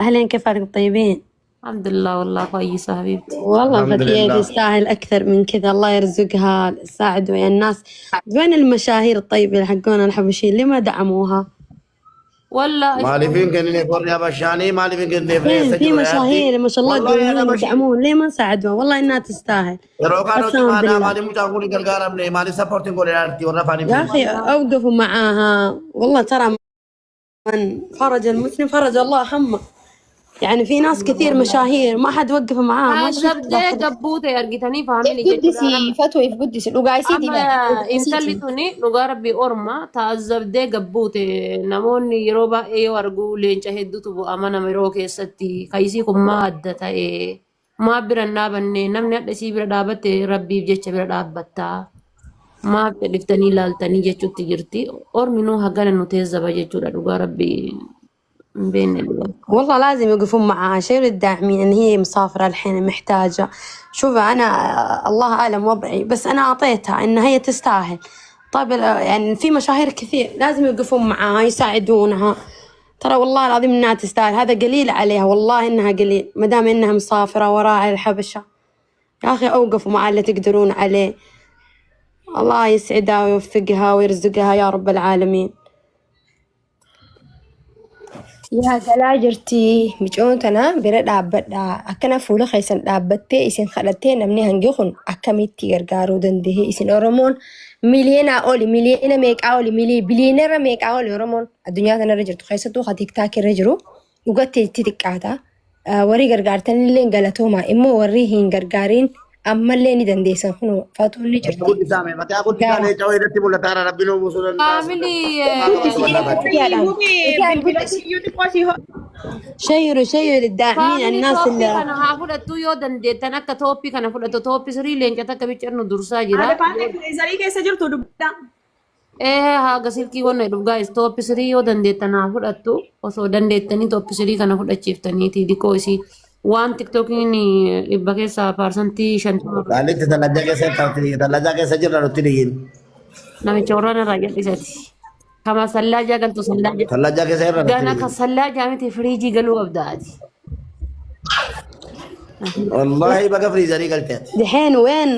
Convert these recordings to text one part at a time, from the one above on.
أهلين، كيف حالكم؟ طيبين؟ الحمد لله والله كويسة حبيبتي. والله الحمد فتية لله. تستاهل أكثر من كذا، الله يرزقها تساعد ويا الناس. وين المشاهير الطيبة حقونا الحبشيين اللي ما دعموها؟ والله مالفين كنني فوريا بشاني مالفين كنني فين في مشاهير ما شاء الله والله أنا قويين بشي يدعمون، ليه ما ساعدوها؟ والله إنها تستاهل. روكانو قسما تمانا بالله مالي متاقولي قلقارم لي مالي سبورتين قولي عرتي ورفاني يا أخي والله أوقفوا معاها، والله ترى من فرج المسلم فرج الله همه. يعني في ناس كثير مشاهير ما حد وقف معاها، ما شفت عذبتي قبوتي أرجتني فاهمني جدًا. Guddisi fatwa if guddisi dhugaasiiti أما intalli tuni dhugaa rabbii orma taazabdee gabbuute namoonni yeroo baay'ee yoo argu leenca hedduutu bu'ama nama yeroo keessatti kaayisii kun maa adda ta'e maa bira hin dhaabanne namni hadha isii bira dhaabatte rabbiif jecha bira dhaabbattaa maaf dhiftanii ilaaltanii jechuutti jirti ormi nuu hagana nu teezzaba jechuudha dhugaa rabbii hin beekne dhugaa. والله لازم يوقفون معاها شيء الداعمين، ان هي مسافرة الحين محتاجة. شوف انا الله اعلم وضعي، بس انا اعطيتها ان هي تستاهل. طيب يعني في مشاهير كثير لازم يوقفون معاها يساعدونها، ترى والله العظيم انها تستاهل. هذا قليل عليها، والله انها قليل ما دام انها مسافرة وراعي الحبشة. يا اخي اوقفوا مع اللي تقدرون عليه، الله يسعدها ويوفقها ويرزقها يا رب العالمين. yaa galaa jirti micoon tana bira dhaabbadha akkana fuula keessan dhaabbattee isin kadhattee namni hangi kun akkamitti gargaaruu danda'e isin Oromoon miliyoona oli miliyoona meeqaa oli biliyoonera meeqaa oli Oromoon addunyaa kanarra jirtu keessattuu ha tiktaak irra jiru dhugatti itti xiqqaata warri gargaartanillee galatooma immoo warri hin gargaariin ammallee ni dandeessan kun faatuun ni jirti. Aku disame mati aku disane cowok itu timbul latara rabino musulan شيروا الداعمين الناس توبي اللي kana haa fudhattu yoo dandeettan akka tooppii kana fudhattu tooppii sirii leencata akka bicarnu dursaa jira. Haga silkii wanna dhugaa tooppii sirii yoo dandeettan haa fudhattu osoo dandeettanii tooppii sirii kana fudhachiiftaniiti dikoo isii waan tiktookiin dhibba keessaa paarsantii 50 Kali kita lajak ke saya talaja ke saja lalu tidin. namicha waraana irraa jal'isati. Kama sallaa jaagaltu sallaa jaa. Talaja ke saya lalu Gana ka sallaa jaamiti firiijii galuu qabdaati. Wallahi baga freezer قلت. دحين وين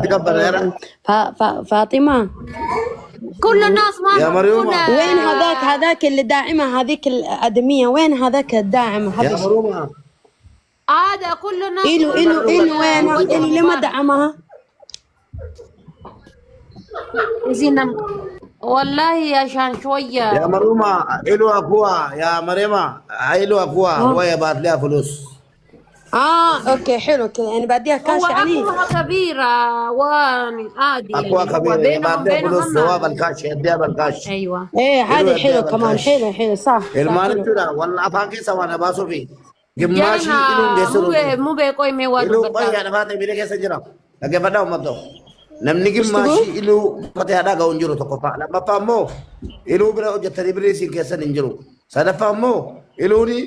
تكبر يا فاطمة؟ كل الناس ما يا مريوم. وين هذاك اللي داعمة هذيك الآدمية؟ وين هذاك الداعم يا حبش؟ مرومه هذا كل الناس إلو وين اللي لما دعمها؟ زين والله عشان شوية يا مرومه إلو أقوى يا مريمه إلو أقوى هو يبعث لها فلوس. اوكي حلو كذا، يعني بعديها كاش هو يعني. أقوى كبيرة وعادي أقوى كبير يبعث لها فلوس بينهم هو بالكاش يديها بالكاش. أيوة ايه هذه حلو حلو الدعم كمان، الكاش. حلو صح المال حلو. ترى والله أفاكي سوانا باسو في جماشي إلو جانا ديسرو مو بيقوي ميواد إلو باي أنا فاتي بيلك سجرا لكن بدأ ومدو namni gimmaashii iluu fatee haadhaa ga'uun jiru tokkoffaa lammaffaa immoo iluu bira hojjettanii birisiin keessan hin jiru sadaffaa immoo iluuni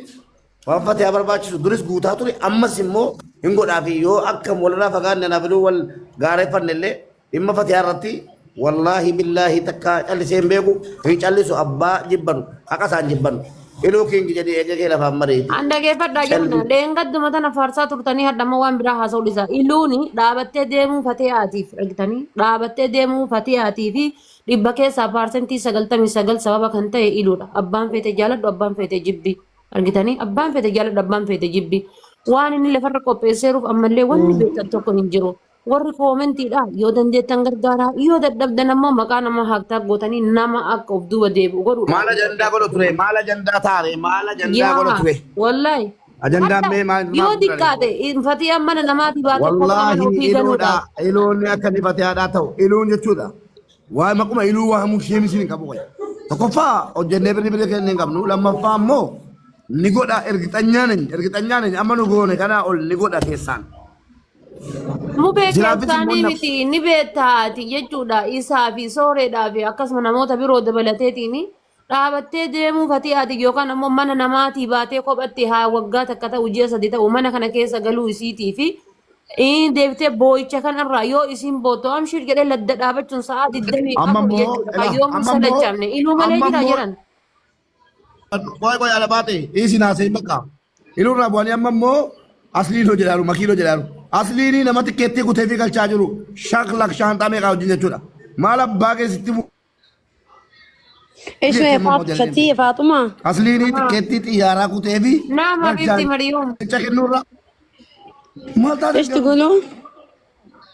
waan fatee barbaachisu duris guutaa ture ammas immoo hin godhaafi yoo akka walirraa fagaanne naaf iluu wal gaareeffanne illee dhimma fatee irratti wallaahi billaahi takka callisee hin beeku hin callisu abbaa jibbanu haqa isaan jibbanu iluu kiingi jedhee eegee lafaan maree Anda geeffadhaa jenna leengadduma tana faarsaa turtanii haddama waan biraa haasa'u dhiisa iluuni dhaabattee deemuu fatee haatiif argitanii dhaabattee deemuu fatee haatii fi dhibba keessaa paarsentii 99 sababa kan ta'e iluudha abbaan feete jaaladhu abbaan feete jibbi argitanii abbaan feete jaaladhu abbaan feete jibbi waan inni lafarra qopheesseeruuf ammallee wanni beektan tokko hin jiru warri koomentiidha yoo dandeettan gargaaraa yoo dadhabdan ammoo maqaa nama haaktaaf gootanii nama akka of duuba deebi'u godhuudha. maala jandaa godhu ture maala jandaa taare maala jandaa godhu ture Wallahi. ajandaan mee maal Yoo xiqqaate fatii mana namaati baatee wallahi iluudha iluun akka difatee haadhaa ta'u iluun jechuudha waa maquma iluu waa hamuu ishee misiin qabu qoy tokkoffaa hojjennee birrii kennee hin qabnu lammaffaa immoo ni godha ergixanyaan amma nu goone kanaa ol ni godha keessaan. Mubee keessaanii miti ni beektaati jechuudha isaa fi sooreedhaa fi akkasuma namoota biroo dabalateetiin dhaabattee deemuu fatii ati yookaan ammoo mana namaatii baatee kophatti haa waggaa takka ta'u ji'a sadi ta'u mana kana keessa galuu isiitii fi deebitee boo'icha kanarraa yoo isin bootoo amshir jedhee ladda dhaabachuun sa'aa 20 qabu jechuudha yoom salachamne iluu malee jira jiran. Koy ala baate isina sai baka ilu rabwani amma mo asli lo jelaru makilo jelaru asli ni namati kette ku tefi kal chajuru shak lak shanta me ka jinne chura mala bage sitimu ايش هي فاطمه فتيه فاطمه asli ni kette tiyara ku tefi نعم حبيبتي مريم. chakin nura malta ايش تقولون؟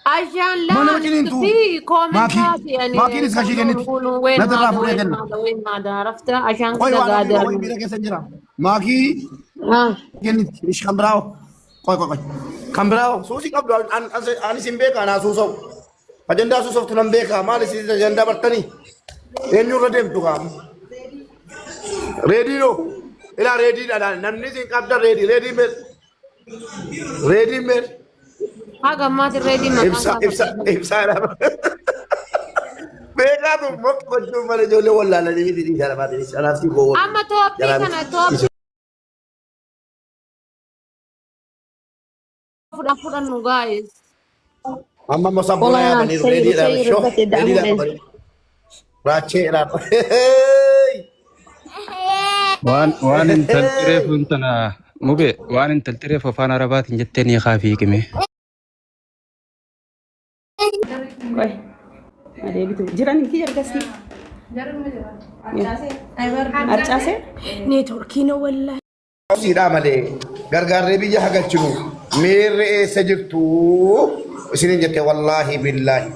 عشان ما لا نبغي انتو في كومنتات يعني ما كيني سكاشي كنت يقولوا وين لا ترى هذا فوق وين كنا هذا وين هذا عرفت عشان koy كذا wala قادر koy bira ke sanjira maki اه kenit ish kambrao koy kambrao susi kabdo an simbe kana suso ajenda suso tunan beka mali si ajenda bartani enyu radem tu kam ready no ila ready da namni sin kabda ready mer حاجة ما تريدي ما ibsa beka tu mok ko male jole wala la ni di jara ba di sana si go أما توبي كان توبي فودا نو guys. amma mo sabuna والله ya يا bani سير ready da سير show بس ready يدعمون da rache ra waan intal tireef intana mube waan intal tireef afaan arabaatiin jettanii kaafii qime. Woi, ada gitu. Jiran ini jar kasih. Arcase? Networkino wallahi. si da male gargarre biyya hagalchinu mere eessa jirtu isinin jette wallahi billahi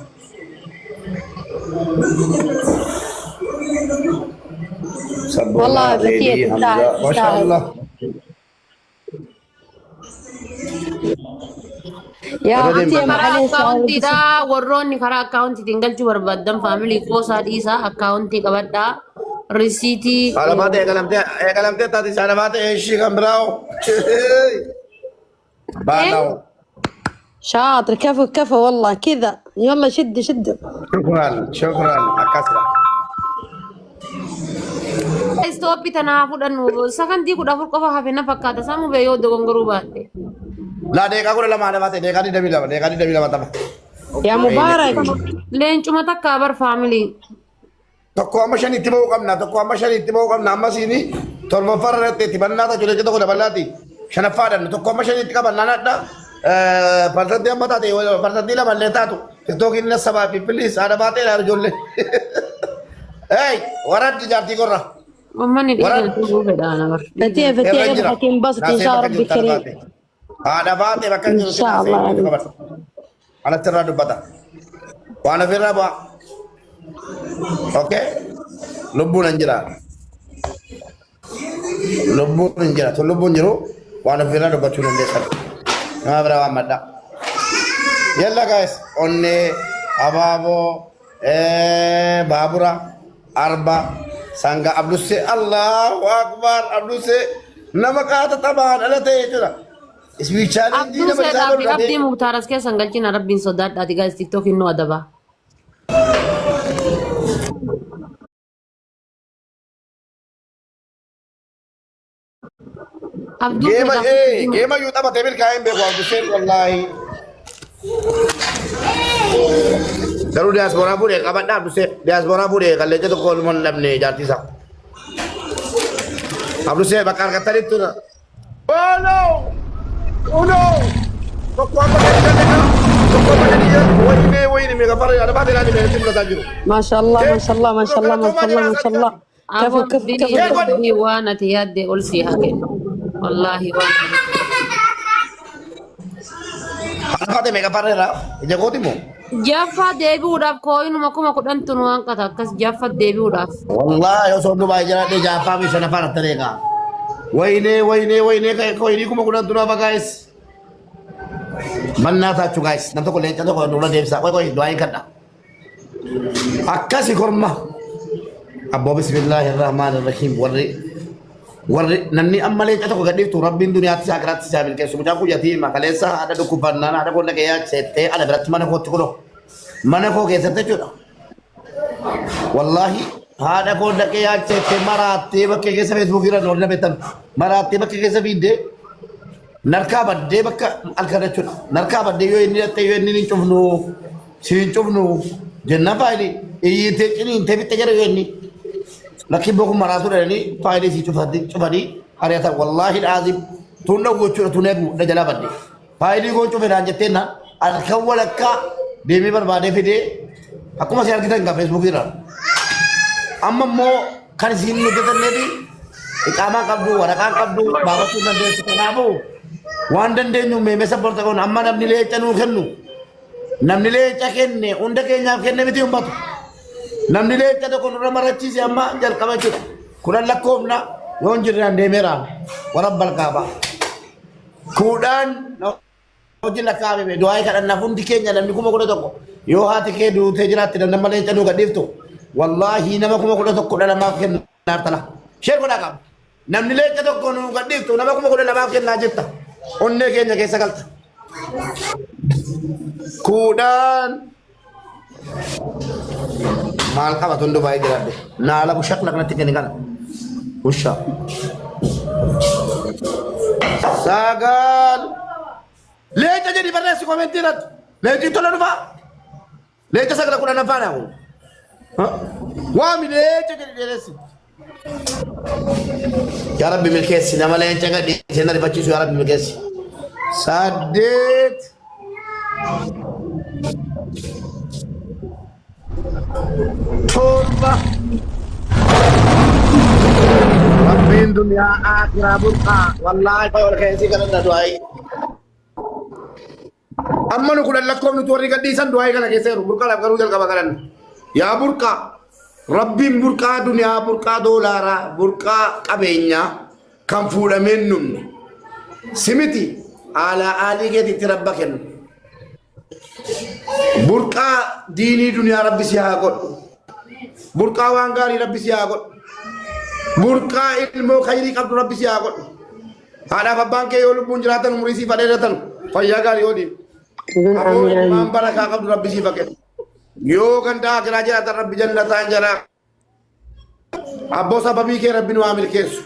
والله فتيه تستاهل ما شاء تستاهل الله يا فتيه كرا معلش أكاونتي دا وروني كرا أكاونتي تنقل جبر بدم فاميلي كوسا ديسا أكاونتي كبدا ريسيتي alamat ekalamte tadi alamat eshi kambrao banao شاطر كفو كفو والله كذا يلا شد شد shukran akasra stoppi tanaa fudhannu sakantii kudha afur qofa hafena fakkaata samu bee yoo dogongoruu baatte la deka kula lama alamat deka di dabi lama tama يا مبارك leencuma takkaa bar faamilii tokko amma shanitti ba'uu qabna amma siini torba farratti itti bannaata jireenya tokko dabalaati shanaffaadhan tokko amma shanitti qabannaanadha parsantii amma taate parsantii lama illee taatu tiktookiin na sabaa fi piliis haadha baatee dhaar ijoollee waraddi jaartii korra ummanni dhiigan fedhaana bar فتيه فتيه يضحك ينبسط ان شاء الله ربي كريم haadha baatee bakka jiru إن شاء الله يعني. anatti irraa dubbata waan ofirraa bu'a okay lubbuun hin jira to lubbuun jiru waan ofirraa dubbachuu dandeessan nama bira waan madda yalla guys onne abaabo baabura arba sanga abduse allahu akbar abduse nama kaata tabaan ala ta'e jira isbichaalee abduu seedaa fi abdii muktaaras keessan galchina rabbiin sodaadhaati gaas tiktookiin nu adaba abduu seedaa Gema yu taba tebil kain be kwa kusel wallahi. Daru diaspora bude kabat da buse diaspora bude kalle je to kol mon lamne jati sa. Abdu se bakar kata itu na. Oh no. Oh no. To kwa apa kali kan na. To kwa apa kali ya. Woi ni mega fara ada bade lagi tim la tajiru. ما شاء الله ما شاء الله ما شاء الله ما شاء الله ما شاء الله كفو كفو كفو كفو abdii waana tiyaadde ol sii hage wallahi waana Ada bade mega fara la. Jago timo. jaffa deebi'uudhaaf kooyinuma kuma kudhantu nu hanqata akkas jaffa deebi'uudhaaf Wallahi yo sondu bai jara de japa mi sana fara tarega. Waine kai ko ini kuma kudan tuna ba guys. Manna ta chu guys. Nam to ko le ta ko nula de sa ko doain kada. Akasi korma. Abbo bismillahirrahmanirrahim warri nanni ammale ta ko gadif tu rabbin dunya ta sakrat sabil ke sumuja ku yati ma kalesa ada du kubanna ada ko lage ya sette ada berat mana ko tukulo. Mana ko ke sette chu. Wallahi hada ko dake ya sette marate bakke ke Facebook ira no betam marate bakke ke video narka badde bakka alkada chu narka badde yo ni te yo ni chufnu sin chufnu jenna faili e te ni te bitte jare yo ni لكن بكم مراتو لاني فايدة سي شوفدي أريتا والله العظيم تونا وجهه تونيبو نجلا بدي فايدة وجهه في رانجتنا الكول كا ديمي بربادة في دي aku masih ada kita nggak Facebook kira amma mo kan sini kita nebi ikama kabdu warakan kabdu bawa tu nanti sekenabu wandan deh nyume mesa porta kon amma nam nilai canu kennu nam nilai cakenne unda kenya kenne biti umbat nam nilai cado kon ramah raci si amma jal kamacit kuran lakom na yon jiran demera warabbal kaaba kudan Ojin la kabe be doay ka na fundi kenya nam kuma ko to yo hati ke du tejrat na male tanu ga difto wallahi nama kuma ko to ko dala ma ken na tala sher ko daga nam ni le to ko no ga difto nama kuma ko dala ma ken na jetta onne kenya ke sagalta kudan mal ka batun do bay grade na la bu shakla na tikene kana usha sagal ليه تجري براسي كومنتيرات ليه تقول له ليه تسأل كنا نفعنا هو وامي ليه تجري براسي يا ربي من الكيس نما لين تجري سينا رفعتي يا ربي من الكيس سادت توبة ربي الدنيا آخرة برقة والله يقول كيسي كنا ندوي amma nu kula lakom nu tori gaddi san doay kana keseru burka la garu jal kabakaran ya burka rabbim burka dunya burka dolara burka qabenya kan fuula mennum simiti ala aligati tirabbaken burka dini dunya rabbi siya god burka wangari rabbi siya god burka ilmu khairi qabdu rabbi siya god ada babanke yolu bunjratan murisi fadedatan fayagali yodi Imam Baraka kabdu Rabbi sifaket. Yo kan ta kira jara Rabbi jannatan jara. Abbo sababi ke Rabbi nu amil kesu.